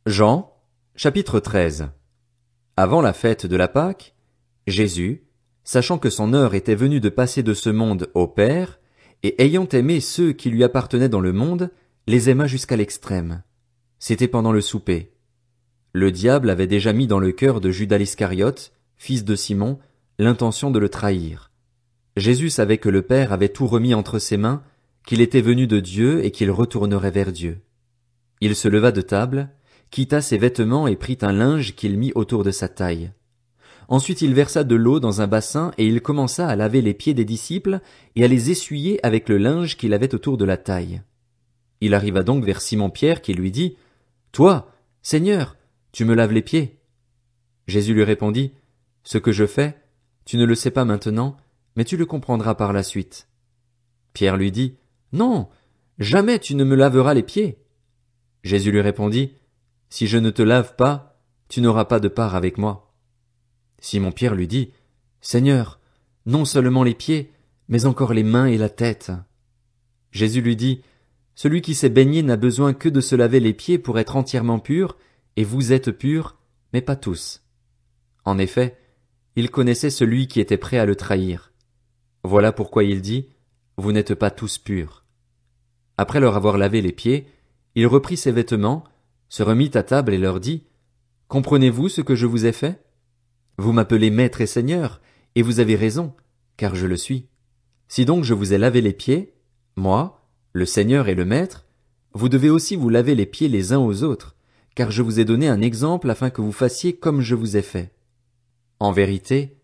Jean, chapitre 13. Avant la fête de la Pâque, Jésus, sachant que son heure était venue de passer de ce monde au Père, et ayant aimé ceux qui lui appartenaient dans le monde, les aima jusqu'à l'extrême. C'était pendant le souper. Le diable avait déjà mis dans le cœur de Judas l'Iscariote, fils de Simon, l'intention de le trahir. Jésus savait que le Père avait tout remis entre ses mains, qu'il était venu de Dieu et qu'il retournerait vers Dieu. Il se leva de table, quitta ses vêtements et prit un linge qu'il mit autour de sa taille. Ensuite il versa de l'eau dans un bassin et il commença à laver les pieds des disciples et à les essuyer avec le linge qu'il avait autour de la taille. Il arriva donc vers Simon-Pierre qui lui dit, « Toi, Seigneur, tu me laves les pieds. » Jésus lui répondit, « Ce que je fais, tu ne le sais pas maintenant, mais tu le comprendras par la suite. » Pierre lui dit, « Non, jamais tu ne me laveras les pieds. » Jésus lui répondit, « Si je ne te lave pas, tu n'auras pas de part avec moi. » Simon-Pierre lui dit, « Seigneur, non seulement les pieds, mais encore les mains et la tête. » Jésus lui dit, « Celui qui s'est baigné n'a besoin que de se laver les pieds pour être entièrement pur, et vous êtes purs, mais pas tous. » En effet, il connaissait celui qui était prêt à le trahir. Voilà pourquoi il dit, « Vous n'êtes pas tous purs. » Après leur avoir lavé les pieds, il reprit ses vêtements, se remit à table et leur dit, « Comprenez-vous ce que je vous ai fait? Vous m'appelez Maître et Seigneur, et vous avez raison, car je le suis. Si donc je vous ai lavé les pieds, moi, le Seigneur et le Maître, vous devez aussi vous laver les pieds les uns aux autres, car je vous ai donné un exemple afin que vous fassiez comme je vous ai fait. En vérité,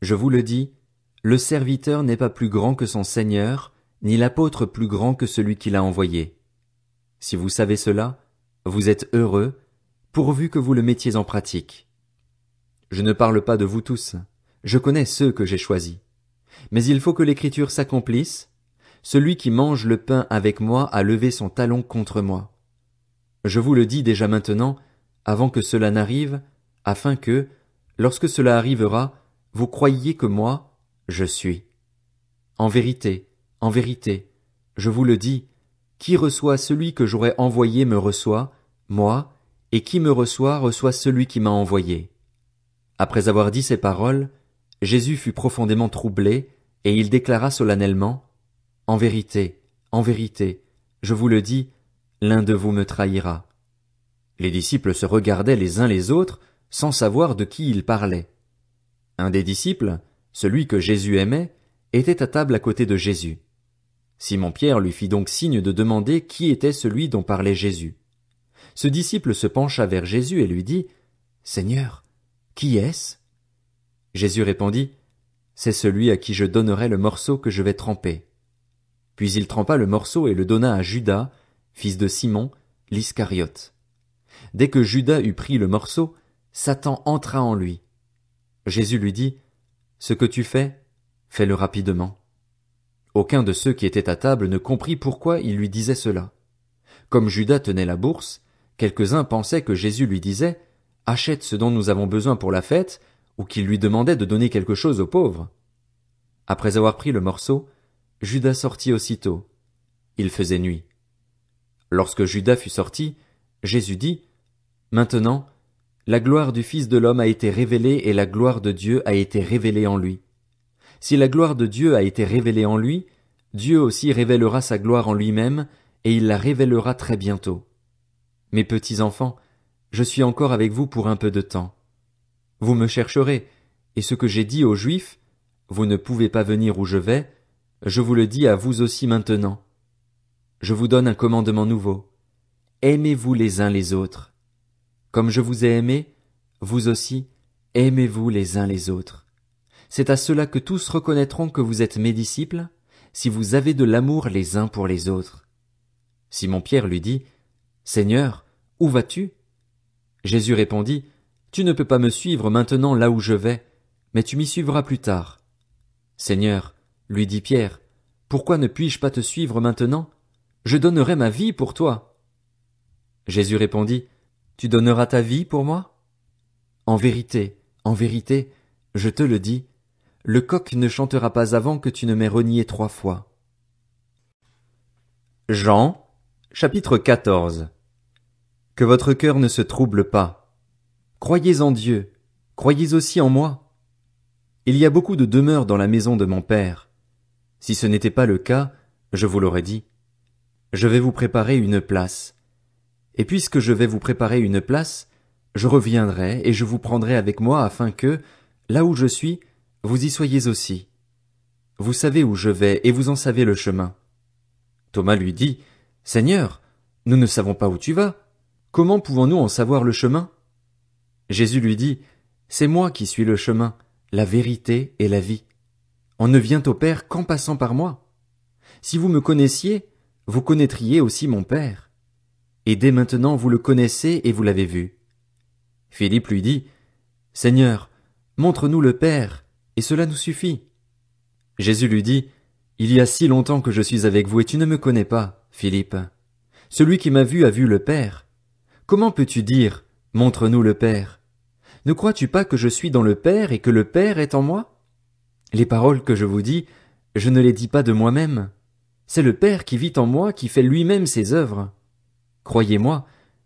je vous le dis, le serviteur n'est pas plus grand que son Seigneur, ni l'apôtre plus grand que celui qui l'a envoyé. Si vous savez cela, vous êtes heureux, pourvu que vous le mettiez en pratique. Je ne parle pas de vous tous, je connais ceux que j'ai choisis. Mais il faut que l'écriture s'accomplisse, celui qui mange le pain avec moi a levé son talon contre moi. Je vous le dis déjà maintenant, avant que cela n'arrive, afin que, lorsque cela arrivera, vous croyiez que moi, je suis. En vérité, je vous le dis, qui reçoit celui que j'aurai envoyé me reçoit, moi, et qui me reçoit celui qui m'a envoyé. » Après avoir dit ces paroles, Jésus fut profondément troublé, et il déclara solennellement, « En vérité, je vous le dis, l'un de vous me trahira. » Les disciples se regardaient les uns les autres, sans savoir de qui ils parlaient. Un des disciples, celui que Jésus aimait, était à table à côté de Jésus. Simon-Pierre lui fit donc signe de demander qui était celui dont parlait Jésus. Ce disciple se pencha vers Jésus et lui dit, « Seigneur, qui est-ce » Jésus répondit, « C'est celui à qui je donnerai le morceau que je vais tremper. » Puis il trempa le morceau et le donna à Judas, fils de Simon, l'Iscariote. Dès que Judas eut pris le morceau, Satan entra en lui. Jésus lui dit, « Ce que tu fais, fais-le rapidement. » Aucun de ceux qui étaient à table ne comprit pourquoi il lui disait cela. Comme Judas tenait la bourse, quelques-uns pensaient que Jésus lui disait, « Achète ce dont nous avons besoin pour la fête », ou qu'il lui demandait de donner quelque chose aux pauvres. Après avoir pris le morceau, Judas sortit aussitôt. Il faisait nuit. Lorsque Judas fut sorti, Jésus dit, « Maintenant, la gloire du Fils de l'homme a été révélée et la gloire de Dieu a été révélée en lui. Si la gloire de Dieu a été révélée en lui, Dieu aussi révélera sa gloire en lui-même, et il la révélera très bientôt. Mes petits enfants, je suis encore avec vous pour un peu de temps. Vous me chercherez, et ce que j'ai dit aux Juifs, vous ne pouvez pas venir où je vais, je vous le dis à vous aussi maintenant. Je vous donne un commandement nouveau. Aimez-vous les uns les autres. Comme je vous ai aimés, vous aussi, aimez-vous les uns les autres. C'est à cela que tous reconnaîtront que vous êtes mes disciples, si vous avez de l'amour les uns pour les autres. » Simon-Pierre lui dit, « Seigneur, où vas-tu » Jésus répondit, « Tu ne peux pas me suivre maintenant là où je vais, mais tu m'y suivras plus tard. » « Seigneur, lui dit Pierre, pourquoi ne puis-je pas te suivre maintenant? Je donnerai ma vie pour toi. » Jésus répondit, « Tu donneras ta vie pour moi? En vérité, je te le dis, le coq ne chantera pas avant que tu ne m'aies renié 3 fois. » Jean, chapitre 14. Que votre cœur ne se trouble pas. Croyez en Dieu, croyez aussi en moi. Il y a beaucoup de demeures dans la maison de mon Père. Si ce n'était pas le cas, je vous l'aurais dit. Je vais vous préparer une place. Et puisque je vais vous préparer une place, je reviendrai et je vous prendrai avec moi afin que, là où je suis, vous y soyez aussi. Vous savez où je vais et vous en savez le chemin. Thomas lui dit, Seigneur, nous ne savons pas où tu vas. Comment pouvons-nous en savoir le chemin? Jésus lui dit, C'est moi qui suis le chemin, la vérité et la vie. On ne vient au Père qu'en passant par moi. Si vous me connaissiez, vous connaîtriez aussi mon Père. Et dès maintenant vous le connaissez et vous l'avez vu. Philippe lui dit, Seigneur, montre-nous le Père, et cela nous suffit. Jésus lui dit, Il y a si longtemps que je suis avec vous et tu ne me connais pas, Philippe. Celui qui m'a vu a vu le Père. Comment peux-tu dire, montre-nous le Père? Ne crois-tu pas que je suis dans le Père et que le Père est en moi? Les paroles que je vous dis, je ne les dis pas de moi-même. C'est le Père qui vit en moi qui fait lui-même ses œuvres. Croyez-moi,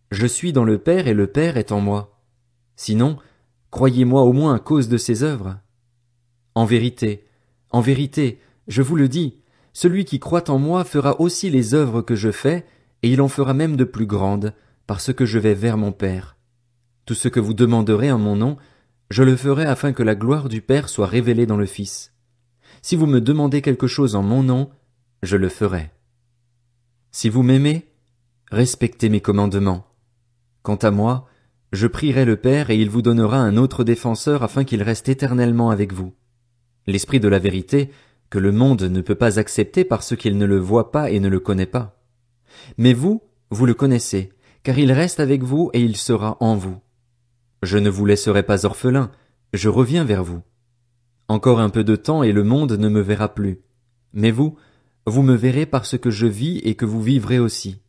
je suis dans le Père et le Père est en moi. Sinon, croyez-moi au moins à cause de ses œuvres. En vérité, je vous le dis, celui qui croit en moi fera aussi les œuvres que je fais, et il en fera même de plus grandes, parce que je vais vers mon Père. Tout ce que vous demanderez en mon nom, je le ferai afin que la gloire du Père soit révélée dans le Fils. Si vous me demandez quelque chose en mon nom, je le ferai. Si vous m'aimez, respectez mes commandements. Quant à moi, je prierai le Père et il vous donnera un autre défenseur afin qu'il reste éternellement avec vous. L'Esprit de la vérité, que le monde ne peut pas accepter parce qu'il ne le voit pas et ne le connaît pas. Mais vous, vous le connaissez, car il reste avec vous et il sera en vous. Je ne vous laisserai pas orphelin, je reviens vers vous. Encore un peu de temps et le monde ne me verra plus. Mais vous me verrez parce que je vis et que vous vivrez aussi.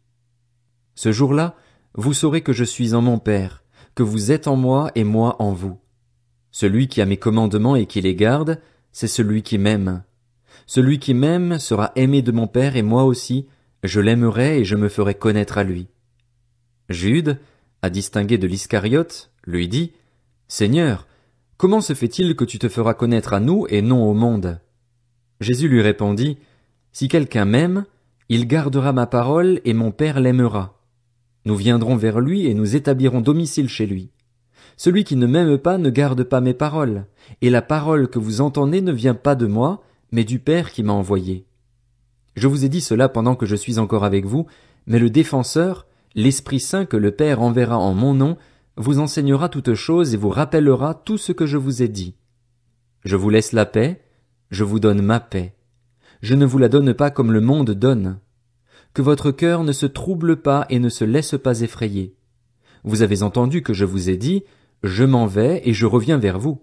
Ce jour-là, vous saurez que je suis en mon Père, que vous êtes en moi et moi en vous. Celui qui a mes commandements et qui les garde, c'est celui qui m'aime. Celui qui m'aime sera aimé de mon Père et moi aussi, je l'aimerai et je me ferai connaître à lui. Jude, à distinguer de l'Iscariote, lui dit, Seigneur, comment se fait-il que tu te feras connaître à nous et non au monde? Jésus lui répondit, Si quelqu'un m'aime, il gardera ma parole et mon Père l'aimera. Nous viendrons vers lui et nous établirons domicile chez lui. Celui qui ne m'aime pas ne garde pas mes paroles, et la parole que vous entendez ne vient pas de moi, mais du Père qui m'a envoyé. Je vous ai dit cela pendant que je suis encore avec vous, mais le Défenseur, l'Esprit Saint que le Père enverra en mon nom, vous enseignera toutes choses et vous rappellera tout ce que je vous ai dit. Je vous laisse la paix, je vous donne ma paix. Je ne vous la donne pas comme le monde donne. Que votre cœur ne se trouble pas et ne se laisse pas effrayer. Vous avez entendu que je vous ai dit, je m'en vais et je reviens vers vous.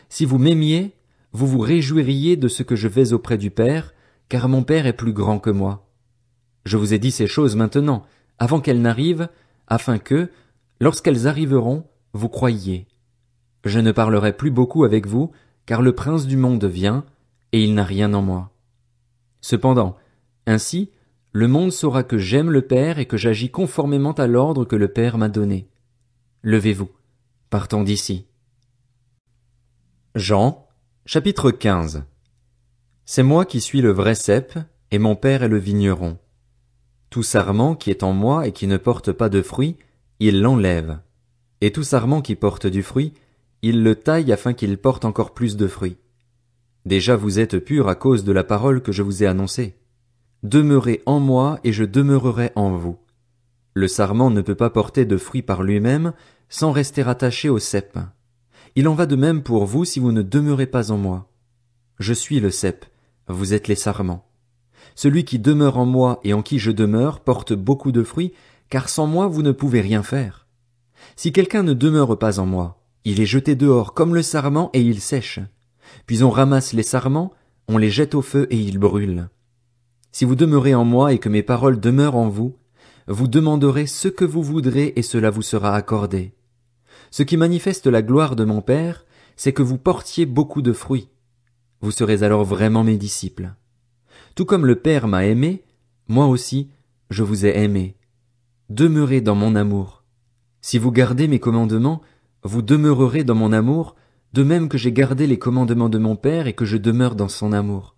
Si vous m'aimiez, vous vous réjouiriez de ce que je vais auprès du Père, car mon Père est plus grand que moi. Je vous ai dit ces choses maintenant, avant qu'elles n'arrivent, afin que, lorsqu'elles arriveront, vous croyiez. Je ne parlerai plus beaucoup avec vous, car le prince du monde vient, et il n'a rien en moi. Cependant, ainsi, le monde saura que j'aime le Père et que j'agis conformément à l'ordre que le Père m'a donné. Levez-vous, partons d'ici. Jean, chapitre 15. C'est moi qui suis le vrai cep, et mon Père est le vigneron. Tout sarment qui est en moi et qui ne porte pas de fruit, il l'enlève. Et tout sarment qui porte du fruit, il le taille afin qu'il porte encore plus de fruits. Déjà vous êtes purs à cause de la parole que je vous ai annoncée. Demeurez en moi et je demeurerai en vous. Le sarment ne peut pas porter de fruits par lui-même sans rester attaché au cep. Il en va de même pour vous si vous ne demeurez pas en moi. Je suis le cep, vous êtes les sarments. Celui qui demeure en moi et en qui je demeure porte beaucoup de fruits, car sans moi vous ne pouvez rien faire. Si quelqu'un ne demeure pas en moi, il est jeté dehors comme le sarment et il sèche. Puis on ramasse les sarments, on les jette au feu et ils brûlent. Si vous demeurez en moi et que mes paroles demeurent en vous, vous demanderez ce que vous voudrez et cela vous sera accordé. Ce qui manifeste la gloire de mon Père, c'est que vous portiez beaucoup de fruits. Vous serez alors vraiment mes disciples. Tout comme le Père m'a aimé, moi aussi, je vous ai aimé. Demeurez dans mon amour. Si vous gardez mes commandements, vous demeurerez dans mon amour, de même que j'ai gardé les commandements de mon Père et que je demeure dans son amour.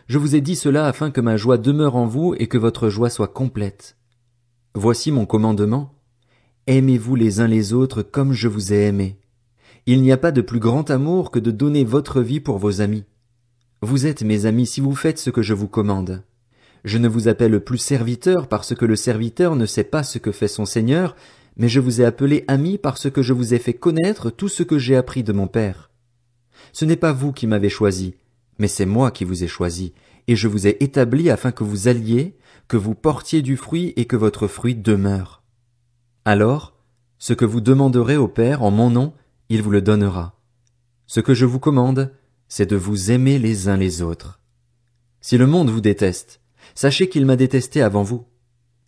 Je vous ai dit cela afin que ma joie demeure en vous et que votre joie soit complète. Voici mon commandement. Aimez-vous les uns les autres comme je vous ai aimé. Il n'y a pas de plus grand amour que de donner votre vie pour vos amis. Vous êtes mes amis si vous faites ce que je vous commande. Je ne vous appelle plus serviteur parce que le serviteur ne sait pas ce que fait son Seigneur, mais je vous ai appelé ami parce que je vous ai fait connaître tout ce que j'ai appris de mon Père. Ce n'est pas vous qui m'avez choisi, mais c'est moi qui vous ai choisi, et je vous ai établi afin que vous alliez, que vous portiez du fruit et que votre fruit demeure. Alors, ce que vous demanderez au Père en mon nom, il vous le donnera. Ce que je vous commande, c'est de vous aimer les uns les autres. Si le monde vous déteste, sachez qu'il m'a détesté avant vous.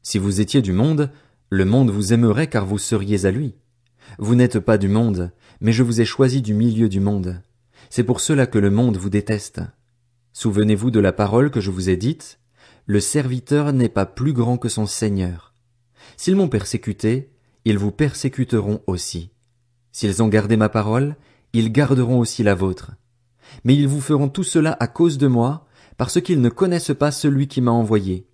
Si vous étiez du monde, le monde vous aimerait car vous seriez à lui. Vous n'êtes pas du monde, mais je vous ai choisi du milieu du monde. C'est pour cela que le monde vous déteste. Souvenez-vous de la parole que je vous ai dite, le serviteur n'est pas plus grand que son Seigneur. S'ils m'ont persécuté, ils vous persécuteront aussi. S'ils ont gardé ma parole, ils garderont aussi la vôtre. Mais ils vous feront tout cela à cause de moi, parce qu'ils ne connaissent pas celui qui m'a envoyé.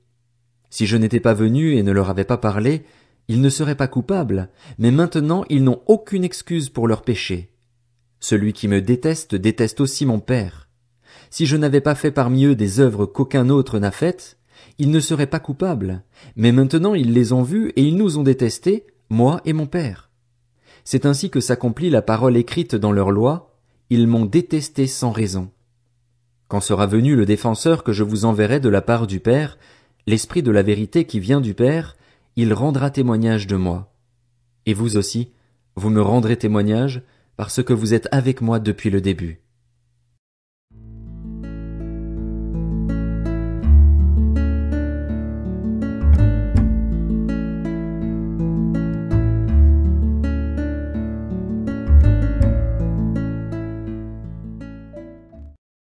Si je n'étais pas venu et ne leur avais pas parlé, ils ne seraient pas coupables, mais maintenant ils n'ont aucune excuse pour leur péché. Celui qui me déteste déteste aussi mon Père. Si je n'avais pas fait parmi eux des œuvres qu'aucun autre n'a faites, ils ne seraient pas coupables, mais maintenant ils les ont vues et ils nous ont détestés, moi et mon Père. C'est ainsi que s'accomplit la parole écrite dans leur loi, ils m'ont détesté sans raison. Quand sera venu le défenseur que je vous enverrai de la part du Père, l'Esprit de la vérité qui vient du Père, il rendra témoignage de moi. Et vous aussi, vous me rendrez témoignage, parce que vous êtes avec moi depuis le début.